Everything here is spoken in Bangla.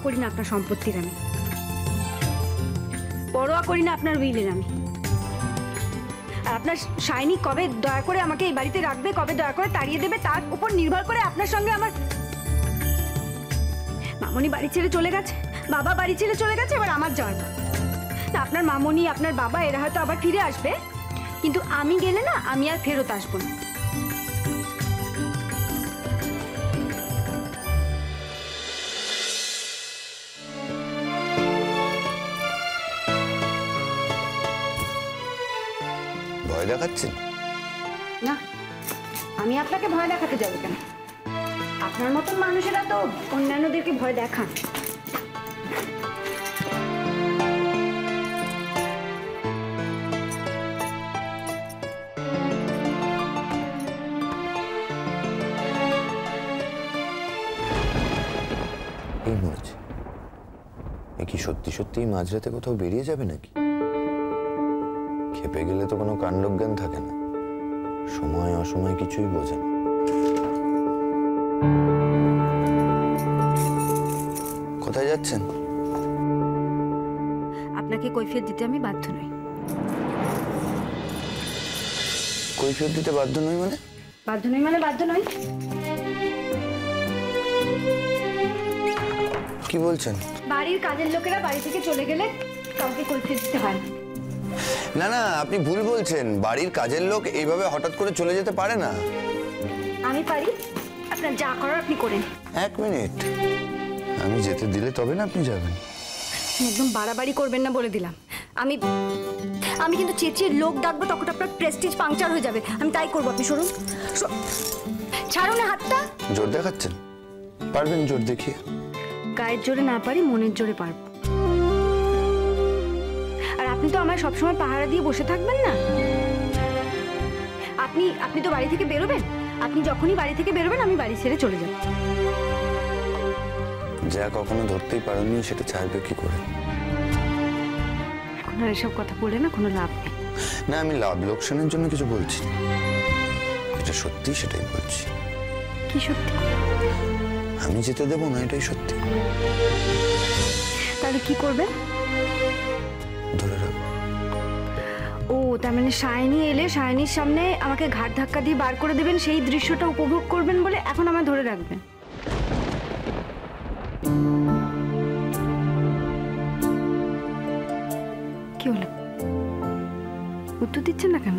করি না আপনার সম্পত্তির, আমি পরোয়া করি না আপনার উইলের। আমি আর আপনার শাইনি কবে দয়া করে আমাকে এই বাড়িতে রাখবে, কবে দয়া করে তাড়িয়ে দেবে, তার উপর নির্ভর করে আপনার সঙ্গে আমার। মামনি বাড়ি ছেড়ে চলে গেছে, বাবা বাড়ি ছেড়ে চলে গেছে, এবার আমার যাওয়ার না। আপনার মামনি, আপনার বাবা এরা হয়তো আবার ফিরে আসবে, কিন্তু আমি গেলে না, আমি আর ফেরত আসবো না। ভয় দেখাচ্ছেন? না, আমি আপনাকে ভয় দেখাতে যাবো কেন? আপনার মতন মানুষেরা তো অন্যান্যদেরকে ভয় দেখান। এই মরেছে, এ কি সত্যি সত্যি মাঝরাতে কোথাও বেরিয়ে যাবে নাকি? খেপে গেলে তো কোনো কাণ্ডজ্ঞান থাকে না, সময় অসময় কিছুই বোঝে না। কোথায় যাচ্ছেন? আপনাকে কৈফিয়ত দিতে আমি বাধ্য নই। কৈফিয়ত দিতে বাধ্য নই মানে? বাধ্য নই মানে বাধ্য নই। কি বলছেন? বাড়ির কাজের লোকেরা বাড়ি থেকে চলে গেলে কাউকে কৈফিয়ত দিতে হয় না। না না, আপনি ভুল বলছেন। বাড়ির কাজের লোক এইভাবে হঠাৎ করে চলে যেতে পারে না। আমি পারি, আপনার যা করার আপনি করেন। এক মিনিট, আমি যেতে দিলে তবে না আপনি যাবেন। একদম বাড়াবাড়ি করবেন না বলে দিলাম। আমি আমি কিন্তু চেঁচিয়ে লোক ডাকবো, তখন আপনার প্রেস্টিজ পাংচার হয়ে যাবে। আমি তাই করবো। আপনি সরুন, ছাড়ুন হাতটা। জোর দেখাচ্ছেন? পারবেন জোর দেখিয়ে? গায়ের জোরে না পারি, মনের জোরে পারবো। আর আপনি তো আমায় সবসময় পাহারা দিয়ে বসে থাকবেন না। আপনি তো বাড়ি থেকে বেরোবেন। আপনি যখনই বাড়ি থেকে বেরোবেন আমি বাড়ি ছেড়ে চলে যাব। যা কখনো ধরতেই পারেননি সেটা ছাড়বে কি করে? এখন আর এসব কথা বলে না কোনো লাভ নেই। না, আমি লাভ লোকসানের জন্য কিছু বলছি না, এটা সত্যি সেটাই বলছি। কি সত্যি? আমি যেতে দেবো না, এটাই সত্যি। তাহলে কি করবেন? ধরে রাখবো। ও, তার মানে শাইনি এলে শাইনির সামনে আমাকে ঘাট ধাক্কা দিয়ে বার করে দেবেন, সেই দৃশ্যটা উপভোগ করবেন বলে এখন আমায় ধরে রাখবেন। কি হলো? উত্তর দিচ্ছেন না কেন?